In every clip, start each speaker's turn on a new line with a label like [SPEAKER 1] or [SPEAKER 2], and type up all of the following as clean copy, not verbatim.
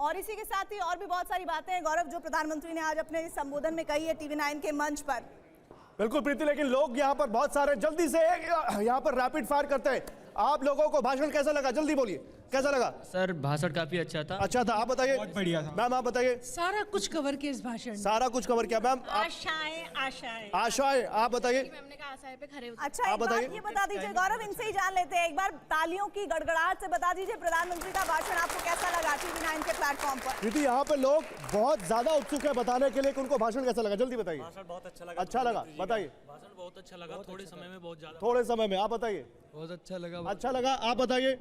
[SPEAKER 1] और इसी के साथ ही और भी बहुत सारी बातें हैं गौरव जो प्रधानमंत्री ने आज अपने संबोधन में कही है TV9 के मंच पर।
[SPEAKER 2] बिल्कुल प्रीति, लेकिन लोग यहाँ पर बहुत सारे जल्दी से यहाँ पर रैपिड फायर करते हैं। आप लोगों को भाषण कैसा लगा, जल्दी बोलिए, कैसा लगा?
[SPEAKER 3] सर भाषण काफी अच्छा था।
[SPEAKER 2] अच्छा था, आप बताइए।
[SPEAKER 4] बहुत बढ़िया था
[SPEAKER 2] मैम, आप बताइए।
[SPEAKER 5] सारा कुछ कवर किया इस भाषण में।
[SPEAKER 2] सारा कुछ कवर किया मैम। आशाएं, आप बताइए।
[SPEAKER 1] अच्छा, एक बात ये बता दीजिए गौरव, इनसे ही जान लेते हैं एक बार, तालियों की गड़गड़ाहट से बता दीजिए प्रधानमंत्री का भाषण आपको कैसा लगा TV9 के प्लेटफॉर्म पर?
[SPEAKER 2] प्रीति, यहाँ पे लोग बहुत ज्यादा उत्सुक है बताने के लिए कि उनको भाषण कैसा लगा, जल्दी बताइए।
[SPEAKER 3] भाषण बहुत अच्छा लगा।
[SPEAKER 2] अच्छा लगा, बताइए।
[SPEAKER 3] भाषण बहुत अच्छा लगा, थोड़े समय में बहुत ज्यादा।
[SPEAKER 2] थोड़े समय में, आप बताइए।
[SPEAKER 3] बहुत अच्छा लगा।
[SPEAKER 2] अच्छा लगा, आप बताइए।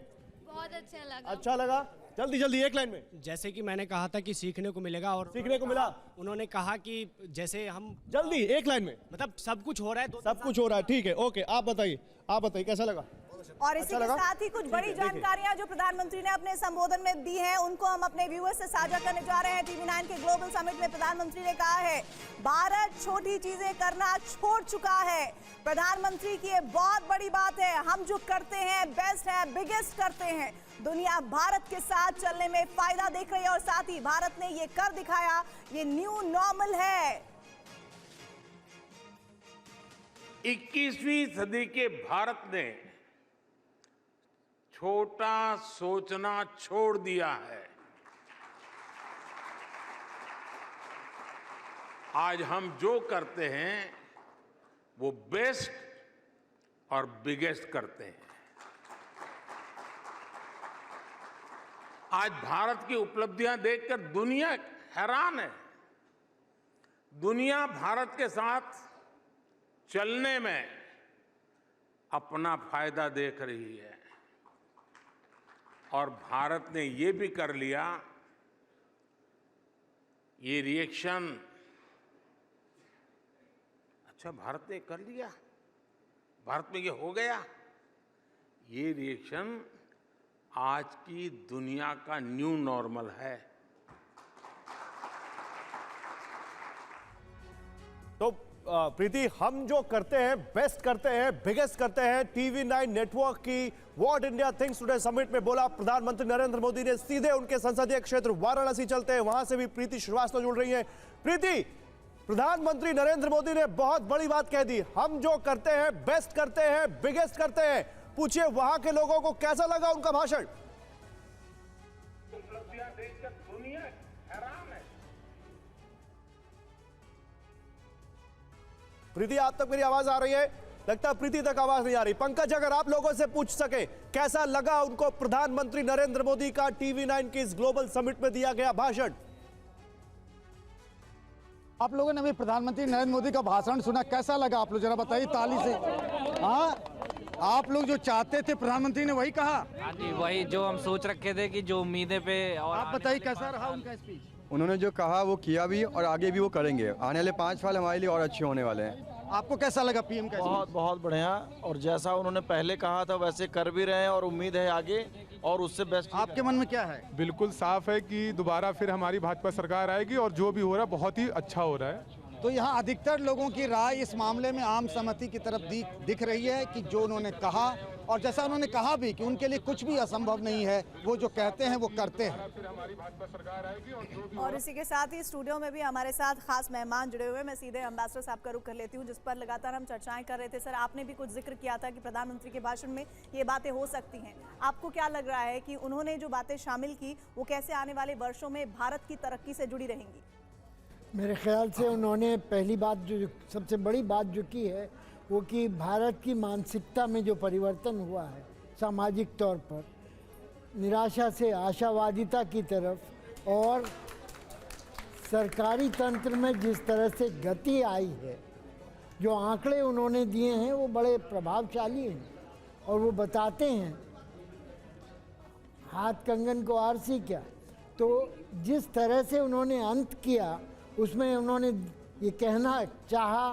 [SPEAKER 6] बहुत अच्छा लगा।
[SPEAKER 2] अच्छा लगा, जल्दी जल्दी एक लाइन में।
[SPEAKER 4] जैसे कि मैंने कहा था कि सीखने को मिलेगा, और
[SPEAKER 2] सीखने को मिला।
[SPEAKER 4] उन्होंने कहा कि जैसे हम
[SPEAKER 2] जल्दी एक लाइन में,
[SPEAKER 4] मतलब सब कुछ हो रहा है,
[SPEAKER 2] सब कुछ हो रहा है, ठीक है, ओके। आप बताइए कैसा लगा?
[SPEAKER 1] और इसी के साथ ही कुछ बड़ी जानकारियां जो प्रधानमंत्री ने अपने संबोधन में दी हैं उनको हम अपने व्यूअर्स से साझा करने जा रहे हैं। TV9 के ग्लोबल समिट में प्रधानमंत्री ने कहा है भारत छोटी चीजें करना छोड़ चुका है। प्रधानमंत्री की ये बहुत बड़ी बात है, हम जो करते हैं बेस्ट है, बिगेस्ट करते हैं। दुनिया भारत के साथ चलने में फायदा देख रही है और साथ ही भारत ने ये कर दिखाया, ये न्यू नॉर्मल है।
[SPEAKER 7] 21वीं सदी के भारत ने छोटा सोचना छोड़ दिया है। आज हम जो करते हैं वो बेस्ट और बिगेस्ट करते हैं। आज भारत की उपलब्धियां देखकर दुनिया हैरान है। दुनिया भारत के साथ चलने में अपना फायदा देख रही है और भारत ने ये भी कर लिया। ये रिएक्शन, अच्छा भारत ने कर लिया, भारत में ये हो गया, ये रिएक्शन आज की दुनिया का न्यू नॉर्मल है।
[SPEAKER 2] तो प्रीति, हम जो करते हैं बेस्ट करते हैं, बिगेस्ट करते हैं। TV9 नेटवर्क की what India thinks today summit में बोला प्रधानमंत्री नरेंद्र मोदी ने। सीधे उनके संसदीय क्षेत्र वाराणसी चलते हैं, वहां से भी प्रीति श्रीवास्तव जुड़ रही है। प्रीति, प्रधानमंत्री नरेंद्र मोदी ने बहुत बड़ी बात कह दी, हम जो करते हैं बेस्ट करते हैं, बिगेस्ट करते हैं। पूछिए वहां के लोगों को कैसा लगा उनका भाषण?
[SPEAKER 7] उपलब्धियां देखकर दुनिया हैरान है।
[SPEAKER 2] प्रीति, आप तक मेरी आवाज आ रही है? लगता है प्रीति तक आवाज नहीं आ रही। पंकज, अगर आप लोगों से पूछ सके कैसा लगा उनको प्रधानमंत्री नरेंद्र मोदी का TV9 की इस ग्लोबल समिट में दिया गया भाषण?
[SPEAKER 8] आप लोगों ने अभी प्रधानमंत्री नरेंद्र मोदी का भाषण सुना, कैसा लगा आप लोग जरा बताइए ताली से। हाँ, आप लोग जो चाहते थे प्रधानमंत्री ने वही कहा?
[SPEAKER 3] हाँ जी, वही जो हम सोच रखे थे कि जो उम्मीदें पे। और
[SPEAKER 8] आप बताइए कैसा रहा उनका स्पीच?
[SPEAKER 9] उन्होंने जो कहा वो किया भी और आगे भी वो करेंगे। आने वाले 5 साल हमारे लिए और अच्छे होने वाले हैं।
[SPEAKER 8] आपको कैसा लगा PM का?
[SPEAKER 10] बहुत बहुत बढ़िया, और जैसा उन्होंने पहले कहा था वैसे कर भी रहे हैं और उम्मीद है आगे और उससे बेस्ट।
[SPEAKER 8] आपके मन में क्या है?
[SPEAKER 11] बिल्कुल साफ है कि दोबारा फिर हमारी भाजपा सरकार आएगी और जो भी हो रहा है बहुत ही अच्छा हो रहा है।
[SPEAKER 8] तो यहाँ अधिकतर लोगों की राय इस मामले में आम सहमति की तरफ दिख रही है कि जो उन्होंने कहा और जैसा उन्होंने कहा भी कि उनके लिए कुछ भी असंभव नहीं है, वो जो कहते हैं वो करते हैं।
[SPEAKER 11] फिर हमारी भाजपा सरकार आएगी
[SPEAKER 1] और इसी के साथ ही स्टूडियो में भी हमारे साथ खास मेहमान जुड़े हुए हैं। मैं सीधे एम्बेसडर साहब का रुख कर लेती हूँ जिस पर लगातार हम चर्चाएं कर रहे थे। सर, आपने भी कुछ जिक्र किया था कि प्रधानमंत्री के भाषण में ये बातें हो सकती हैं। आपको क्या लग रहा है कि उन्होंने जो बातें शामिल की वो कैसे आने वाले वर्षों में भारत की तरक्की से जुड़ी रहेंगी?
[SPEAKER 12] मेरे ख्याल से उन्होंने पहली बात जो सबसे बड़ी बात जो की है वो कि भारत की मानसिकता में जो परिवर्तन हुआ है सामाजिक तौर पर, निराशा से आशावादिता की तरफ, और सरकारी तंत्र में जिस तरह से गति आई है, जो आंकड़े उन्होंने दिए हैं वो बड़े प्रभावशाली हैं और वो बताते हैं हाथ कंगन को आरसी क्या। तो जिस तरह से उन्होंने अंत किया उसमें उन्होंने ये कहना चाहा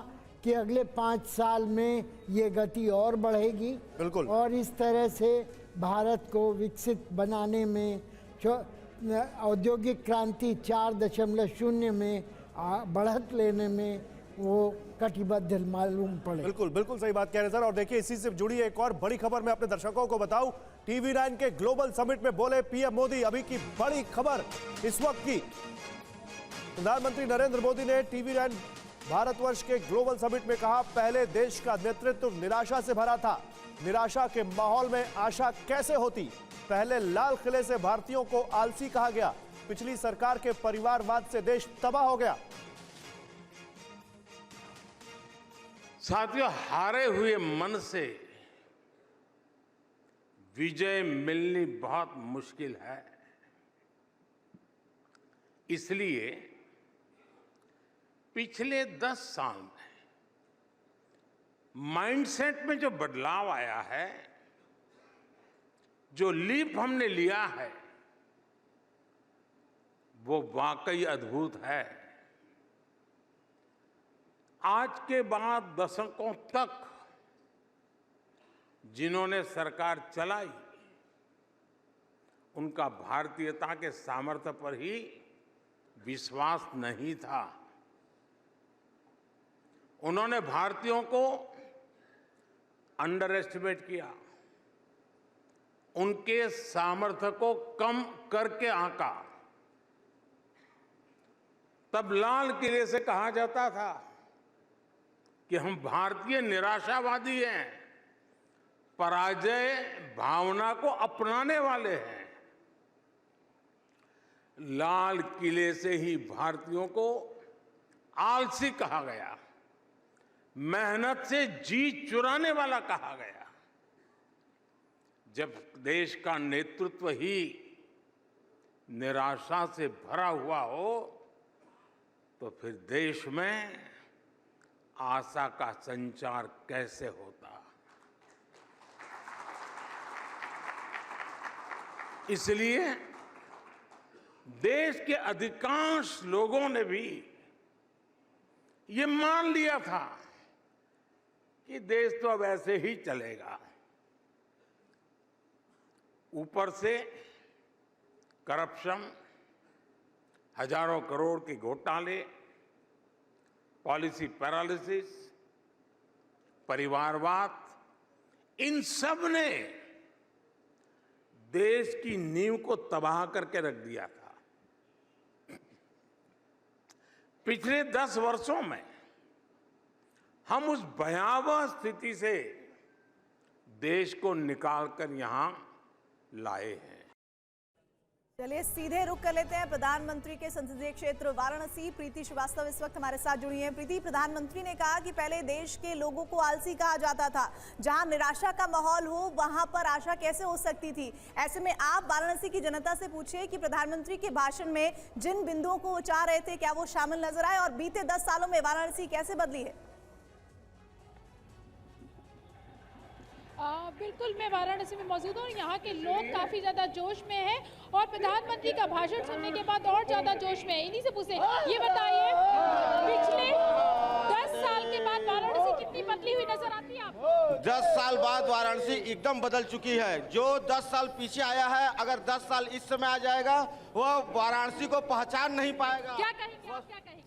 [SPEAKER 12] कि अगले 5 साल में ये गति और बढ़ेगी।
[SPEAKER 2] बिल्कुल।
[SPEAKER 12] और इस तरह से भारत को विकसित बनाने में औद्योगिक क्रांति 4.0 में बढ़त लेने में वो कटिबद्ध मालूम पड़े।
[SPEAKER 2] बिल्कुल बिल्कुल सही बात कह रहे हैं सर। और देखिए, इसी से जुड़ी एक और बड़ी खबर मैं अपने दर्शकों को बताऊं। TV9 के ग्लोबल समिट में बोले पीएम मोदी। अभी की बड़ी खबर इस वक्त की, प्रधानमंत्री नरेंद्र मोदी ने TV9 भारतवर्ष के ग्लोबल समिट में कहा, पहले देश का नेतृत्व निराशा से भरा था, निराशा के माहौल में आशा कैसे होती। पहले लाल किले से भारतीयों को आलसी कहा गया, पिछली सरकार के परिवारवाद से देश तबाह हो गया।
[SPEAKER 7] साथियों, हारे हुए मन से विजय मिलनी बहुत मुश्किल है। इसलिए पिछले 10 साल में माइंडसेट में जो बदलाव आया है, जो लीप हमने लिया है, वो वाकई अद्भुत है। आज के बाद दशकों तक जिन्होंने सरकार चलाई, उनका भारतीयता के सामर्थ्य पर ही विश्वास नहीं था। उन्होंने भारतीयों को अंडर एस्टिमेट किया, उनके सामर्थ्य को कम करके आंका। तब लाल किले से कहा जाता था कि हम भारतीय निराशावादी हैं, पराजय भावना को अपनाने वाले हैं। लाल किले से ही भारतीयों को आलसी कहा गया, मेहनत से जी चुराने वाला कहा गया। जब देश का नेतृत्व ही निराशा से भरा हुआ हो, तो फिर देश में आशा का संचार कैसे होता। इसलिए देश के अधिकांश लोगों ने भी ये मान लिया था कि देश तो अब ऐसे ही चलेगा। ऊपर से करप्शन, हजारों करोड़ के घोटाले, पॉलिसी पैरालिसिस, परिवारवाद, इन सब ने देश की नींव को तबाह करके रख दिया था। पिछले 10 वर्षों में हम उस भयावह स्थिति से देश को निकालकर यहां लाए हैं।
[SPEAKER 1] चलिए सीधे रुक कर लेते हैं प्रधानमंत्री के संसदीय क्षेत्र वाराणसी। प्रीति श्रीवास्तव इस वक्त हमारे साथ जुड़ी हैं। प्रीति, प्रधानमंत्री ने कहा कि पहले देश के लोगों को आलसी कहा जाता था, जहां निराशा का माहौल हो वहां पर आशा कैसे हो सकती थी। ऐसे में आप वाराणसी की जनता से पूछिए कि प्रधानमंत्री के भाषण में जिन बिंदुओं को उचार रहे थे, क्या वो शामिल नजर आए, और बीते 10 सालों में वाराणसी कैसे बदली है।
[SPEAKER 6] बिल्कुल, मैं वाराणसी में मौजूद हूँ। यहाँ के लोग काफ़ी ज़्यादा जोश में हैं और प्रधानमंत्री का भाषण सुनने के बाद और ज़्यादा जोश में है। इन्हीं से पूछे, ये बताइए पिछले 10 साल के बाद वाराणसी कितनी बदली हुई नजर आती है आपको?
[SPEAKER 13] 10 साल बाद वाराणसी एकदम बदल चुकी है। जो 10 साल पीछे आया है, अगर 10 साल इस समय आ जाएगा, वो वाराणसी को पहचान नहीं पाएगा।
[SPEAKER 6] क्या कहेंगे आप, क्या कहेंगे?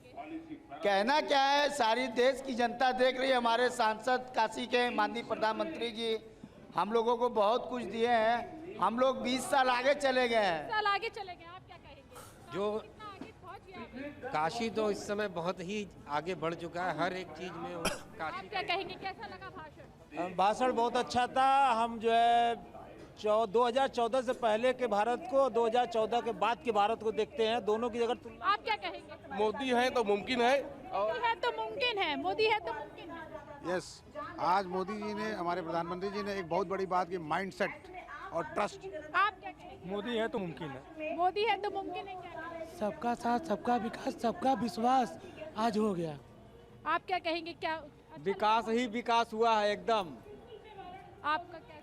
[SPEAKER 13] कहना क्या है, सारी देश की जनता देख रही है। हमारे सांसद काशी के माननीय प्रधानमंत्री जी हम लोगों को बहुत कुछ दिए हैं। हम लोग 20 साल आगे चले गए हैं।
[SPEAKER 6] 20 साल आगे चले गए, आप क्या कहेंगे?
[SPEAKER 14] जो काशी तो इस समय बहुत ही आगे बढ़ चुका है हर एक चीज में।
[SPEAKER 6] आप क्या कहेंगे, कैसा लगा भाषण?
[SPEAKER 10] भाषण बहुत अच्छा था। हम जो है 2014 से पहले के भारत को, 2014 के बाद के भारत को देखते हैं। दोनों की जगह तुलना।
[SPEAKER 6] आप क्या कहेंगे?
[SPEAKER 13] मोदी है तो मुमकिन है,
[SPEAKER 6] मोदी है तो मुमकिन है, मोदी है तो मुमकिन है।
[SPEAKER 8] यस, आज मोदी जी ने, हमारे प्रधानमंत्री जी ने एक बहुत बड़ी बात की, माइंडसेट और ट्रस्ट।
[SPEAKER 6] आप क्या कहेंगे?
[SPEAKER 10] मोदी है तो मुमकिन है।
[SPEAKER 6] मोदी है तो मुमकिन है, क्या कहेंगे?
[SPEAKER 5] सबका साथ, सबका विकास, सबका विश्वास आज हो गया।
[SPEAKER 6] आप क्या कहेंगे, क्या
[SPEAKER 10] विकास ही विकास हुआ है एकदम।
[SPEAKER 6] आपका क्या?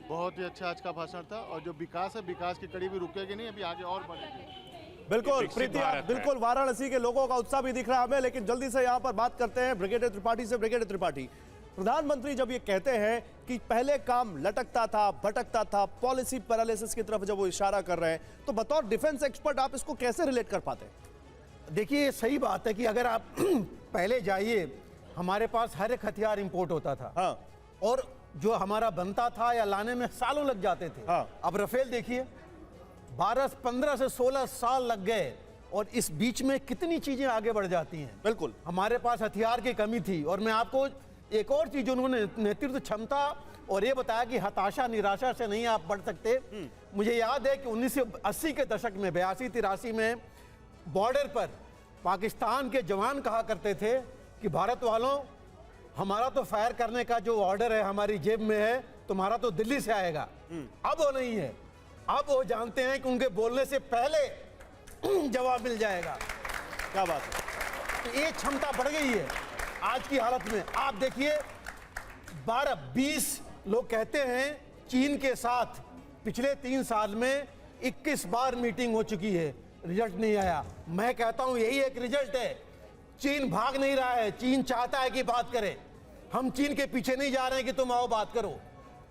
[SPEAKER 13] बहुत ही अच्छा आज का भाषण था। और जो विकास है, विकास की कड़ी भी रुकेगी नहीं, अभी आगे और बढ़ेगी।
[SPEAKER 2] बिल्कुल प्रीति, बिल्कुल वाराणसी के लोगों का उत्साह भी दिख रहा है हमें। लेकिन जल्दी से यहाँ पर बात करते हैं ब्रिगेडियर त्रिपाठी से। ब्रिगेडियर त्रिपाठी, प्रधानमंत्री जब ये कहते हैं कि पहले काम लटकता था, भटकता था, पॉलिसी पैरालिसिस की तरफ जब वो इशारा कर रहे हैं, तो बतौर डिफेंस एक्सपर्ट आप इसको कैसे रिलेट कर पाते हैं?
[SPEAKER 8] देखिए सही बात है कि अगर आप पहले जाइए, हमारे पास हर एक हथियार इंपोर्ट होता था।
[SPEAKER 2] हाँ।
[SPEAKER 8] और जो हमारा बनता था या लाने में सालों लग जाते थे।
[SPEAKER 2] हाँ।
[SPEAKER 8] अब राफेल देखिए, 15 से 16 साल लग गए और इस बीच में कितनी चीजें आगे बढ़ जाती हैं।
[SPEAKER 2] बिल्कुल।
[SPEAKER 8] हमारे पास हथियार की कमी थी। और मैं आपको एक और चीज, उन्होंने नेतृत्व क्षमता और ये बताया कि हताशा निराशा से नहीं आप बढ़ सकते। मुझे याद है कि 1980 के दशक में 82-83 में बॉर्डर पर पाकिस्तान के जवान कहा करते थे कि भारत वालों, हमारा तो फायर करने का जो ऑर्डर है हमारी जेब में है, तुम्हारा तो दिल्ली से आएगा। अब वो नहीं है। अब वो जानते हैं कि उनके बोलने से पहले जवाब मिल जाएगा।
[SPEAKER 2] क्या बात है।
[SPEAKER 8] तो ये क्षमता बढ़ गई है आज की हालत में। आप देखिए 12-20 लोग कहते हैं चीन के साथ पिछले 3 साल में 21 बार मीटिंग हो चुकी है, रिजल्ट नहीं आया। मैं कहता हूं यही एक रिजल्ट है। चीन भाग नहीं रहा है, चीन चाहता है कि बात करें। हम चीन के पीछे नहीं जा रहे हैं कि तुम आओ बात करो।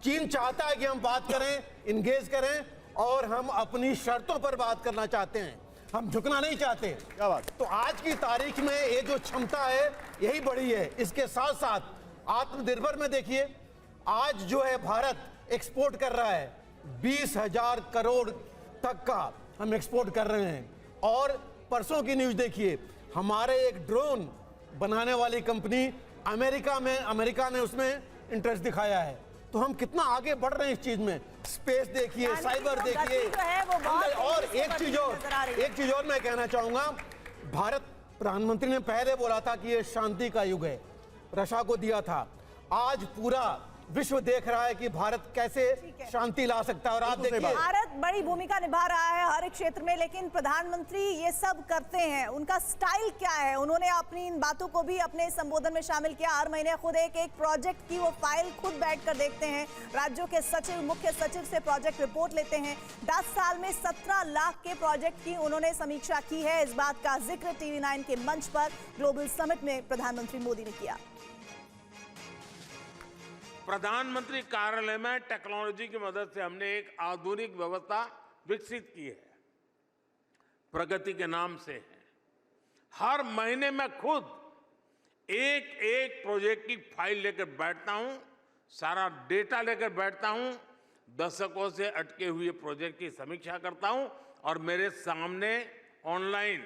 [SPEAKER 8] चीन चाहता है कि हम बात करें, इंगेज करें, और हम अपनी शर्तों पर बात करना चाहते हैं। हम झुकना नहीं चाहते।
[SPEAKER 2] क्या बात।
[SPEAKER 8] तो आज की तारीख में ये जो क्षमता है यही बढ़ी है। इसके साथ साथ आत्मनिर्भर में देखिए, आज जो है भारत एक्सपोर्ट कर रहा है 20,000 करोड़ तक का हम एक्सपोर्ट कर रहे हैं। और परसों की न्यूज देखिए, हमारे एक ड्रोन बनाने वाली कंपनी अमेरिका ने उसमें इंटरेस्ट दिखाया है। तो हम कितना आगे बढ़ रहे हैं इस चीज में। स्पेस देखिए, साइबर देखिए। और एक चीज और मैं कहना चाहूंगा, भारत प्रधानमंत्री ने पहले बोला था कि ये शांति का युग है, रक्षा को दिया था। आज पूरा विश्व देख रहा है कि भारत कैसे शांति ला सकता है। और आप देखिए,
[SPEAKER 1] भारत बड़ी भूमिका निभा रहा है हर एक क्षेत्र में, लेकिन प्रधानमंत्री ये सब करते हैं, उनका स्टाइल क्या है? उन्होंने अपनी इन बातों को भी अपने संबोधन में शामिल किया। हर महीने खुद एक प्रोजेक्ट की वो फाइल खुद बैठकर देखते हैं, राज्यों के सचिव, मुख्य सचिव से प्रोजेक्ट रिपोर्ट लेते हैं। 10 साल में 17 लाख के प्रोजेक्ट की उन्होंने समीक्षा की है। इस बात का जिक्र TV9 के मंच पर ग्लोबल समिट में प्रधानमंत्री मोदी ने किया।
[SPEAKER 7] प्रधानमंत्री कार्यालय में टेक्नोलॉजी की मदद से हमने एक आधुनिक व्यवस्था विकसित की है, प्रगति के नाम से है। हर महीने मैं खुद एक प्रोजेक्ट की फाइल लेकर बैठता हूं, सारा डेटा लेकर बैठता हूं, दशकों से अटके हुए प्रोजेक्ट की समीक्षा करता हूं। और मेरे सामने ऑनलाइन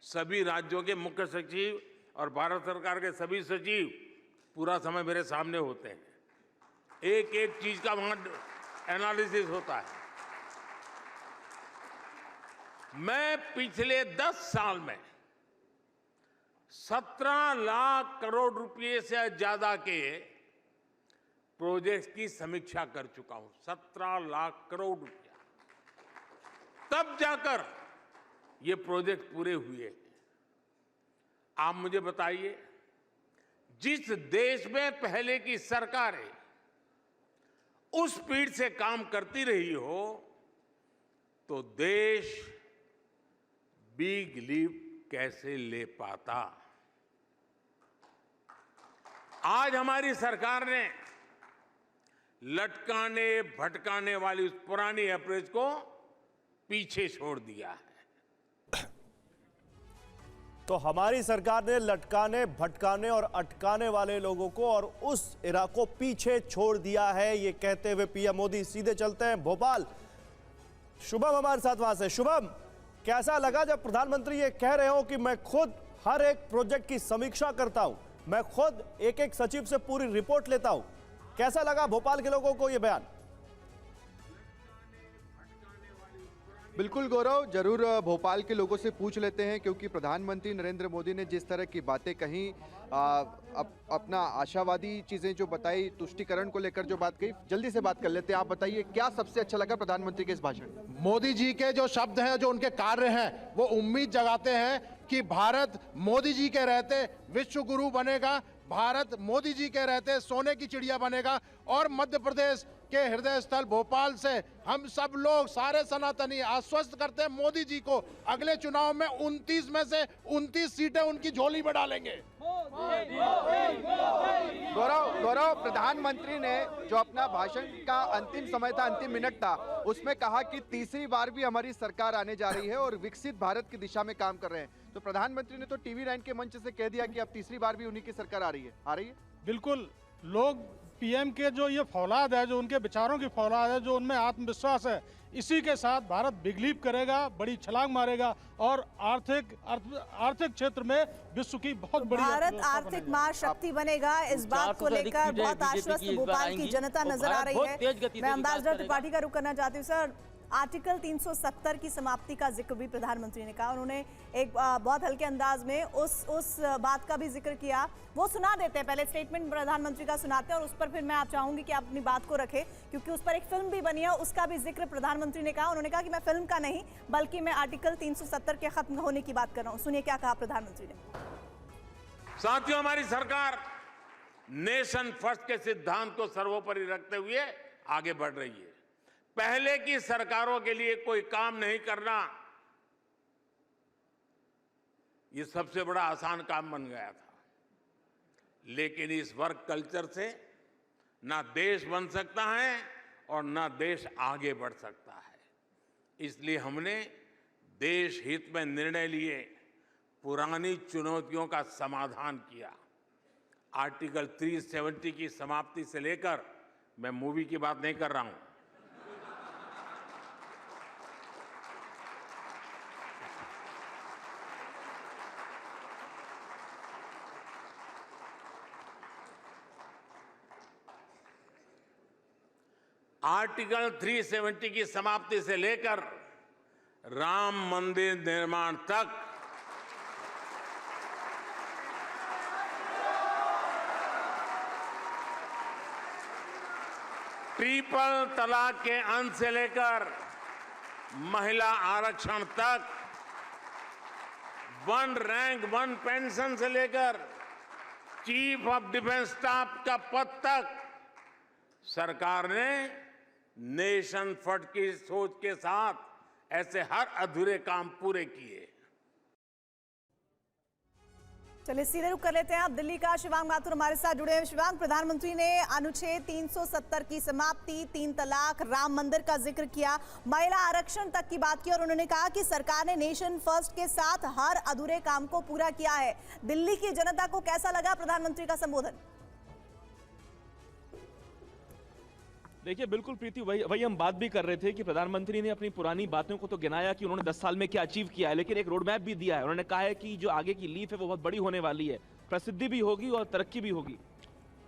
[SPEAKER 7] सभी राज्यों के मुख्य सचिव और भारत सरकार के सभी सचिव पूरा समय मेरे सामने होते हैं। एक चीज का वहां एनालिसिस होता है। मैं पिछले 10 साल में 17 लाख करोड़ रुपए से ज्यादा के प्रोजेक्ट्स की समीक्षा कर चुका हूं। 17 लाख करोड़ रुपया, तब जाकर ये प्रोजेक्ट पूरे हुए। आप मुझे बताइए, जिस देश में पहले की सरकारें उस स्पीड से काम करती रही हो, तो देश बिग लीप कैसे ले पाता? आज हमारी सरकार ने लटकाने भटकाने वाली उस पुरानी अप्रोच को पीछे छोड़ दिया है।
[SPEAKER 2] तो हमारी सरकार ने लटकाने, भटकाने और अटकाने वाले लोगों को और उस इरा को पीछे छोड़ दिया है, ये कहते हुए पीएम मोदी सीधे चलते हैं भोपाल। शुभम हमारे साथ वहां से। शुभम, कैसा लगा जब प्रधानमंत्री ये कह रहे हो कि मैं खुद हर एक प्रोजेक्ट की समीक्षा करता हूं, मैं खुद एक सचिव से पूरी रिपोर्ट लेता हूं? कैसा लगा भोपाल के लोगों को ये बयान?
[SPEAKER 9] बिल्कुल गौरव, जरूर भोपाल के लोगों से पूछ लेते हैं, क्योंकि प्रधानमंत्री नरेंद्र मोदी ने जिस तरह की बातें कही, अपना आशावादी चीजें जो बताई, तुष्टिकरण को लेकर जो बात कही, जल्दी से बात कर लेते हैं। आप बताइए क्या सबसे अच्छा लगा प्रधानमंत्री के इस भाषण में?
[SPEAKER 15] मोदी जी के जो शब्द हैं, जो उनके कार्य हैं, वो उम्मीद जगाते हैं कि भारत मोदी जी के रहते विश्व गुरु बनेगा, भारत मोदी जी के रहते सोने की चिड़िया बनेगा और मध्य प्रदेश के हृदय स्थल भोपाल से हम सब लोग सारे सनातनी आश्वस्त करते हैं मोदी जी को, अगले चुनाव में 29 में से 29 सीटें उनकी झोली में डालेंगे।
[SPEAKER 9] गौरव, प्रधानमंत्री ने जो अपना भाषण का अंतिम समय था, अंतिम मिनट था, उसमें कहा कि तीसरी बार भी हमारी सरकार आने जा रही है और विकसित भारत की दिशा में काम कर रहे हैं। तो प्रधानमंत्री ने तो TV9 के मंच से कह दिया कि अब तीसरी बार भी उन्हीं की सरकार आ रही है।
[SPEAKER 11] बिल्कुल, लोग पीएम के जो ये फौलाद है, जो उनके विचारों की फौलाद है, जो उनमें आत्मविश्वास है, इसी के साथ भारत बिग लीप करेगा, बड़ी छलांग मारेगा और आर्थिक क्षेत्र में विश्व की बहुत बड़ी
[SPEAKER 1] भारत आर्थिक महाशक्ति बनेगा। इस बात को लेकर बहुत आश्वस्त भोपाल की जनता नजर आ रही है। मैं अम्बासडर त्रिपाठी का रुख करना चाहती हूँ। सर, आर्टिकल 370 की समाप्ति का जिक्र भी प्रधानमंत्री ने कहा। उन्होंने एक बहुत हल्के अंदाज में उस बात का भी जिक्र किया। वो सुना देते हैं, पहले स्टेटमेंट प्रधानमंत्री का सुनाते हैं और उस पर फिर मैं आप चाहूंगी कि आप अपनी बात को रखें, क्योंकि उस पर एक फिल्म भी बनी है, उसका भी जिक्र प्रधानमंत्री ने कहा। उन्होंने कहा कि मैं फिल्म का नहीं बल्कि मैं आर्टिकल 370 के खत्म होने की बात कर रहा हूँ। सुनिए क्या कहा प्रधानमंत्री ने।
[SPEAKER 7] साथियों, हमारी सरकार नेशन फर्स्ट के सिद्धांत को सर्वोपरि रखते हुए आगे बढ़ रही है। पहले की सरकारों के लिए कोई काम नहीं करना, ये सबसे बड़ा आसान काम बन गया था। लेकिन इस वर्क कल्चर से ना देश बन सकता है और ना देश आगे बढ़ सकता है। इसलिए हमने देश हित में निर्णय लिए, पुरानी चुनौतियों का समाधान किया। आर्टिकल 370 की समाप्ति से लेकर, मैं मूवी की बात नहीं कर रहा हूं, आर्टिकल 370 की समाप्ति से लेकर राम मंदिर निर्माण तक ट्रिपल तलाक के अंत से लेकर महिला आरक्षण तक, वन रैंक वन पेंशन से लेकर चीफ ऑफ डिफेंस स्टाफ का पद तक सरकार ने नेशन फर्स्ट की सोच के साथ ऐसे हर अधूरे काम पूरे किए।
[SPEAKER 1] चलिए सीधे रुक कर लेते हैं। अब दिल्ली का शिवांग माथुर हमारे साथ जुड़े हैं। शिवांग, प्रधानमंत्री ने अनुच्छेद 370 की समाप्ति, 3 तलाक, राम मंदिर का जिक्र किया, महिला आरक्षण तक की बात की और उन्होंने कहा कि सरकार ने नेशन फर्स्ट के साथ हर अधूरे काम को पूरा किया है। दिल्ली की जनता को कैसा लगा प्रधानमंत्री का संबोधन?
[SPEAKER 16] देखिए, बिल्कुल प्रीति, वही हम बात भी कर रहे थे कि प्रधानमंत्री ने अपनी पुरानी बातों को तो गिनाया कि उन्होंने 10 साल में क्या अचीव किया है, लेकिन एक रोड मैप भी दिया है। उन्होंने कहा है कि जो आगे की लीफ है वो बहुत बड़ी होने वाली है, प्रसिद्धि भी होगी और तरक्की भी होगी।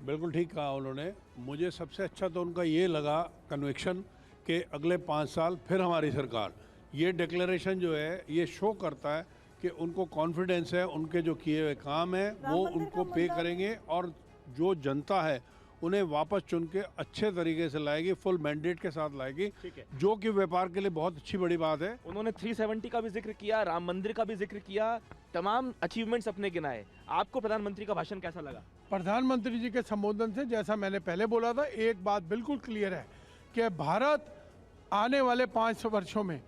[SPEAKER 17] बिल्कुल ठीक कहा उन्होंने। मुझे सबसे अच्छा तो उनका ये लगा कन्विक्शन कि अगले 5 साल फिर हमारी सरकार। ये डिक्लेरेशन जो है ये शो करता है कि उनको कॉन्फिडेंस है, उनके जो किए हुए काम है वो उनको पे करेंगे और जो जनता है उन्हें वापस चुन के अच्छे तरीके से लाएगी, फुल मैंडेट के साथ लाएगी, जो कि व्यापार के लिए बहुत अच्छी बड़ी बात है।
[SPEAKER 16] उन्होंने 370 का भी जिक्र किया, राम मंदिर का भी जिक्र किया, तमाम अचीवमेंट्स अपने गिनाए। आपको प्रधानमंत्री का भाषण कैसा लगा?
[SPEAKER 17] प्रधानमंत्री जी के संबोधन से, जैसा मैंने पहले बोला था, एक बात बिल्कुल क्लियर है कि भारत आने वाले 5 वर्षों में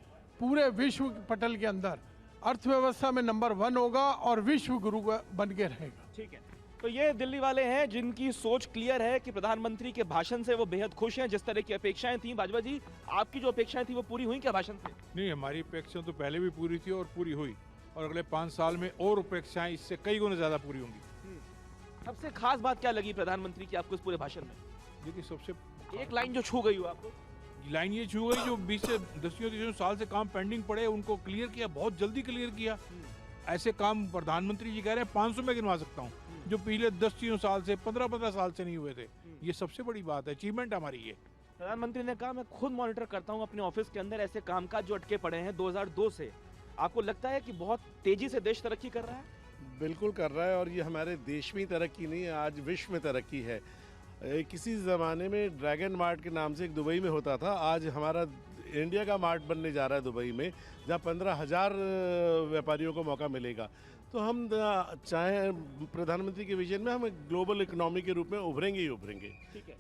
[SPEAKER 17] पूरे विश्व पटल के अंदर अर्थव्यवस्था में नंबर 1 होगा और विश्व गुरु बन के रहेगा।
[SPEAKER 16] ठीक है, तो ये दिल्ली वाले हैं जिनकी सोच क्लियर है कि प्रधानमंत्री के भाषण से वो बेहद खुश हैं। जिस तरह की अपेक्षाएं थी, बाजवा जी, आपकी जो अपेक्षाएं थी वो पूरी हुई क्या भाषण से?
[SPEAKER 11] नहीं, हमारी अपेक्षाएं तो पहले भी पूरी थी और पूरी हुई, और अगले 5 साल में और अपेक्षाएं इससे कई गुना ज्यादा पूरी होंगी।
[SPEAKER 16] सबसे खास बात क्या लगी प्रधानमंत्री की आपको इस पूरे भाषण में?
[SPEAKER 11] देखिए, सबसे
[SPEAKER 16] एक लाइन जो छू गई हो आपको?
[SPEAKER 11] लाइन ये छू गई जो 20 से 10 साल से काम पेंडिंग पड़े उनको क्लियर किया, बहुत जल्दी क्लियर किया। ऐसे काम प्रधानमंत्री जी कह रहे हैं 500 में गिनवा सकता हूँ, जो पिछले 10 साल से 15 साल से नहीं हुए थे। ये सबसे बड़ी बात है, अचीवमेंट हमारी ये।
[SPEAKER 16] प्रधानमंत्री ने कहा, मैं खुद मॉनिटर करता हूं अपने ऑफिस के अंदर ऐसे कामकाज जो अटके पड़े हैं 2002 से। आपको लगता है कि बहुत तेजी से देश तरक्की कर रहा है?
[SPEAKER 18] बिल्कुल कर रहा है, और ये हमारे देश में तरक्की नहीं है, आज विश्व में तरक्की है। किसी ज़माने में ड्रैगन मार्ट के नाम से एक दुबई में होता था, आज हमारा इंडिया का मार्ट बनने जा रहा है दुबई में, जहाँ 15,000 व्यापारियों को मौका मिलेगा। तो हम चाहे प्रधानमंत्री के विजन में हम ग्लोबल इकोनॉमी के रूप में उभरेंगे ही उभरेंगे।
[SPEAKER 16] ठीक है,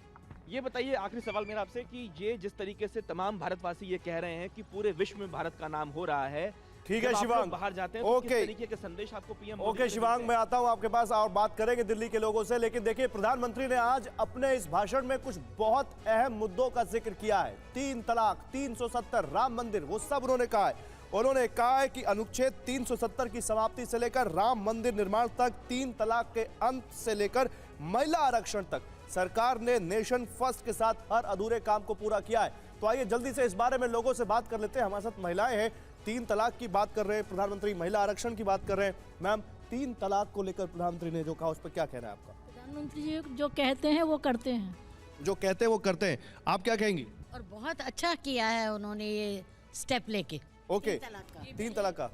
[SPEAKER 16] ये बताइए आखिरी सवाल मेरा आपसे कि ये जिस तरीके से तमाम भारतवासी ये कह रहे हैं कि पूरे विश्व में भारत का नाम हो रहा है,
[SPEAKER 2] ठीक है शिवांग,
[SPEAKER 16] बाहर जाते हैं तो किस तरीके के संदेश आपको पीएम
[SPEAKER 2] ओके शिवांग, मैं आता हूं आपके पास और बात करेंगे दिल्ली के लोगों से। लेकिन देखिए, प्रधानमंत्री ने आज अपने इस भाषण में कुछ बहुत अहम मुद्दों का जिक्र किया है। 3 तलाक, 370, राम मंदिर, वो सब उन्होंने कहा है। उन्होंने कहा है कि अनुच्छेद 370 की समाप्ति से लेकर राम मंदिर निर्माण तक, 3 तलाक के अंत से लेकर महिला आरक्षण तक सरकार ने नेशन फर्स्ट के साथ हर अधूरे काम को पूरा किया है। तो आइए जल्दी से इस बारे में लोगों से बात कर लेते हैं। हमारे साथ महिलाएं हैं। 3 तलाक की बात कर रहे हैं प्रधानमंत्री, महिला आरक्षण की बात कर रहे हैं। मैम, 3 तलाक को लेकर प्रधानमंत्री ने जो कहा उस पर क्या कहना है आपका?
[SPEAKER 19] प्रधानमंत्री जी जो कहते हैं वो करते हैं,
[SPEAKER 2] जो कहते हैं वो करते हैं, आप क्या कहेंगी?
[SPEAKER 19] और बहुत अच्छा किया है उन्होंने ये स्टेप लेके।
[SPEAKER 2] ओके, 3 तलाक का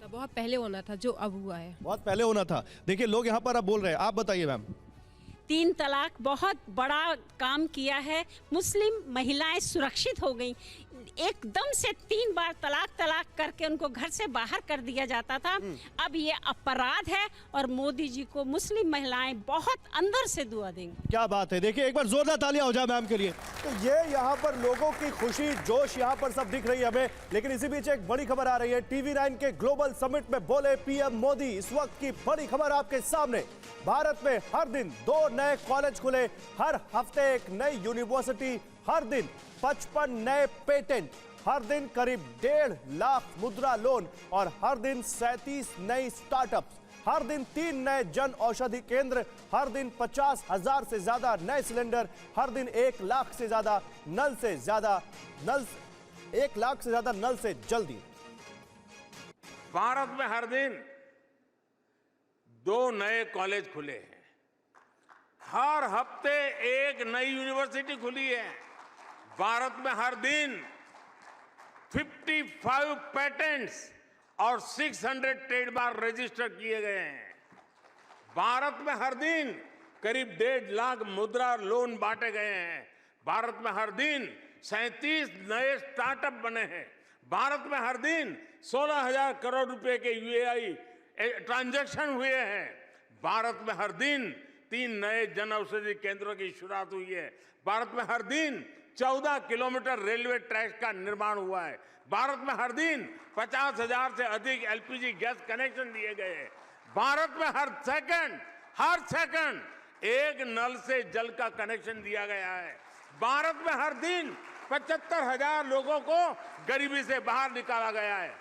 [SPEAKER 20] बहुत पहले होना था, जो अब हुआ है
[SPEAKER 2] बहुत पहले होना था। देखिए लोग यहाँ पर अब बोल रहे हैं, आप बताइए मैम।
[SPEAKER 21] 3 तलाक बहुत बड़ा काम किया है, मुस्लिम महिलाएं सुरक्षित हो गई। एकदम से 3 बार तलाक करके उनको घर से बाहर कर दिया जाता था, अब ये अपराध है और मोदी जी को मुस्लिम महिलाएं बहुत अंदर से दुआ देंगी।
[SPEAKER 2] क्या बात है, देखिए एक बार जोरदार तालियां हो जाए मैम के लिए। तो ये यहाँ पर लोगों की खुशी, जोश यहाँ पर सब दिख रही है हमें। लेकिन इसी बीच एक बड़ी खबर आ रही है। TV9 के ग्लोबल समिट में बोले पीएम मोदी। इस वक्त की बड़ी खबर आपके सामने। भारत में हर दिन 2 नए कॉलेज खुले, हर हफ्ते एक नई यूनिवर्सिटी, हर दिन 55 नए पेटेंट, हर दिन करीब 1.5 लाख मुद्रा लोन और हर दिन 37 नई स्टार्टअप्स, हर दिन 3 नए जन औषधि केंद्र, हर दिन 50,000 से ज्यादा नए सिलेंडर, हर दिन 1 लाख से ज्यादा नल से जल्दी।
[SPEAKER 7] भारत में हर दिन 2 नए कॉलेज खुले हैं, हर हफ्ते एक नई यूनिवर्सिटी खुली है। भारत में हर दिन 55 पेटेंट्स और 600 ट्रेडमार्क रजिस्टर किए गए हैं। भारत में हर दिन करीब 1.5 लाख मुद्रा लोन बांटे गए हैं। भारत में हर दिन 37 नए स्टार्टअप बने हैं। भारत में हर दिन 16,000 करोड़ रुपए के यूएई ट्रांजैक्शन हुए हैं। भारत में हर दिन 3 नए जन औषधि केंद्रों की शुरुआत हुई है। भारत में हर दिन 14 किलोमीटर रेलवे ट्रैक का निर्माण हुआ है। भारत में हर दिन 50,000 से अधिक एलपीजी गैस कनेक्शन दिए गए हैं। भारत में हर सेकंड एक नल से जल का कनेक्शन दिया गया है। भारत में हर दिन 75,000 लोगों को गरीबी से बाहर निकाला गया है।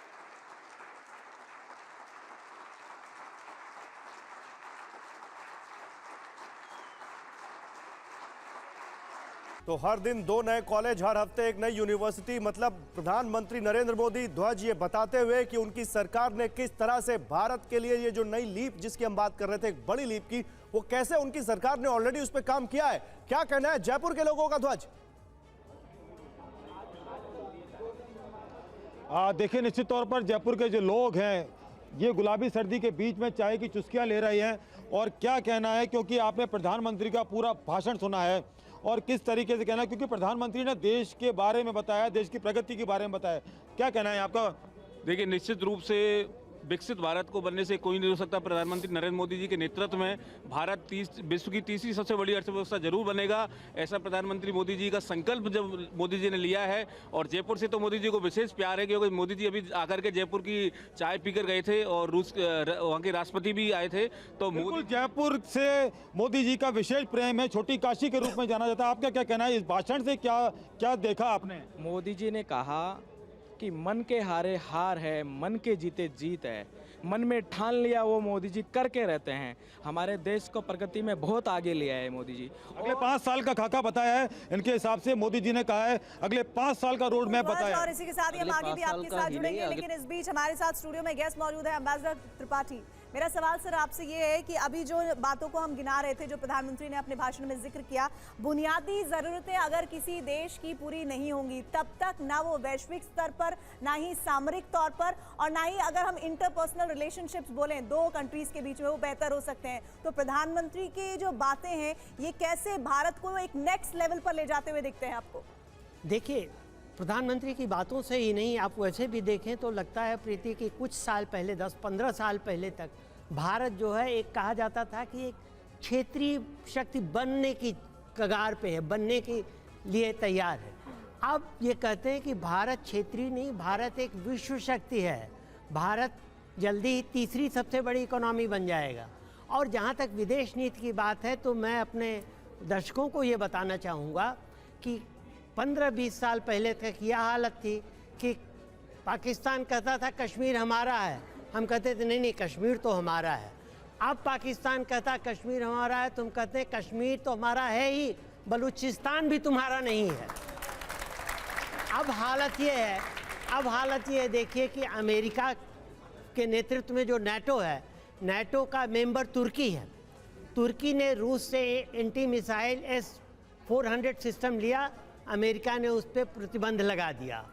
[SPEAKER 2] तो हर दिन 2 नए कॉलेज, हर हफ्ते एक नई यूनिवर्सिटी, मतलब प्रधानमंत्री नरेंद्र मोदी ध्वज ये बताते हुए कि उनकी सरकार ने किस तरह से भारत के लिए ये जो नई लीप जिसकी हम बात कर रहे थे, एक बड़ी लीप की, वो कैसे उनकी सरकार ने ऑलरेडी उस पर काम किया है। क्या कहना है जयपुर के लोगों का ध्वज?
[SPEAKER 10] देखिए, निश्चित तौर पर जयपुर के जो लोग हैं ये गुलाबी सर्दी के बीच में चाय की चुस्कियां ले रहे हैं। और क्या कहना है, क्योंकि आपने प्रधानमंत्री का पूरा भाषण सुना है और किस तरीके से कहना है, क्योंकि प्रधानमंत्री ने देश के बारे में बताया, देश की प्रगति के बारे में बताया। क्या कहना है आपका?
[SPEAKER 16] देखिए, निश्चित रूप से विकसित भारत को बनने से कोई नहीं हो सकता। प्रधानमंत्री नरेंद्र मोदी जी के नेतृत्व में भारत विश्व की तीसरी सबसे बड़ी अर्थव्यवस्था जरूर बनेगा। ऐसा प्रधानमंत्री मोदी जी का संकल्प जब मोदी जी ने लिया है। और जयपुर से तो मोदी जी को विशेष प्यार है, क्योंकि मोदी जी अभी आकर के जयपुर की चाय पीकर गए थे और रूस वहाँ के राष्ट्रपति भी आए थे। तो
[SPEAKER 10] मोदी जयपुर से मोदी जी का विशेष प्रेम है, छोटी काशी के रूप में जाना जाता है। आपका क्या कहना है इस भाषण से? क्या देखा आपने?
[SPEAKER 22] मोदी जी ने कहा कि मन के हारे हार है, मन के जीते जीत है। मन में ठान लिया वो मोदी जी करके रहते हैं। हमारे देश को प्रगति में बहुत आगे लिया है मोदी जी।
[SPEAKER 10] अगले 5 साल का खाका बताया है इनके हिसाब से। मोदी जी ने कहा है अगले 5 साल का रोड मैप बताया।
[SPEAKER 1] और इसी के साथ ही हम आगे भी आपके साथ जुड़ेंगे, लेकिन इस बीच हमारे साथ स्टूडियो में गेस्ट मौजूद है एम्बेसडर त्रिपाठी। मेरा सवाल सर आपसे ये है कि अभी जो बातों को हम गिना रहे थे, जो प्रधानमंत्री ने अपने भाषण में जिक्र किया, बुनियादी जरूरतें अगर किसी देश की पूरी नहीं होंगी तब तक ना वो वैश्विक स्तर पर, ना ही सामरिक तौर पर, और ना ही अगर हम इंटरपर्सनल रिलेशनशिप्स बोलें 2 कंट्रीज के बीच में, वो बेहतर हो सकते हैं। तो प्रधानमंत्री की जो बातें हैं ये कैसे भारत को एक नेक्स्ट लेवल पर ले जाते हुए दिखते हैं आपको?
[SPEAKER 23] देखिए, प्रधानमंत्री की बातों से ही नहीं, आप वैसे भी देखें तो लगता है प्रीति कि कुछ साल पहले, 10-15 साल पहले तक भारत जो है, एक कहा जाता था कि एक क्षेत्रीय शक्ति बनने की कगार पे है, बनने के लिए तैयार है। अब ये कहते हैं कि भारत क्षेत्रीय नहीं, भारत एक विश्व शक्ति है, भारत जल्दी ही तीसरी सबसे बड़ी इकोनॉमी बन जाएगा। और जहाँ तक विदेश नीति की बात है तो मैं अपने दर्शकों को ये बताना चाहूँगा कि 15-20 साल पहले तक यह हालत थी कि पाकिस्तान कहता था कश्मीर हमारा है, हम कहते थे नहीं नहीं कश्मीर तो हमारा है। अब पाकिस्तान कहता कश्मीर हमारा है, तुम कहते हैं कश्मीर तो हमारा है ही, बलूचिस्तान भी तुम्हारा नहीं है। अब हालत ये है, अब हालत ये देखिए कि अमेरिका के नेतृत्व में जो नाटो है, नाटो का मेंबर तुर्की है। तुर्की ने रूस से एंटी मिसाइल S-400 सिस्टम लिया, अमेरिका ने उस पर प्रतिबंध लगा दिया।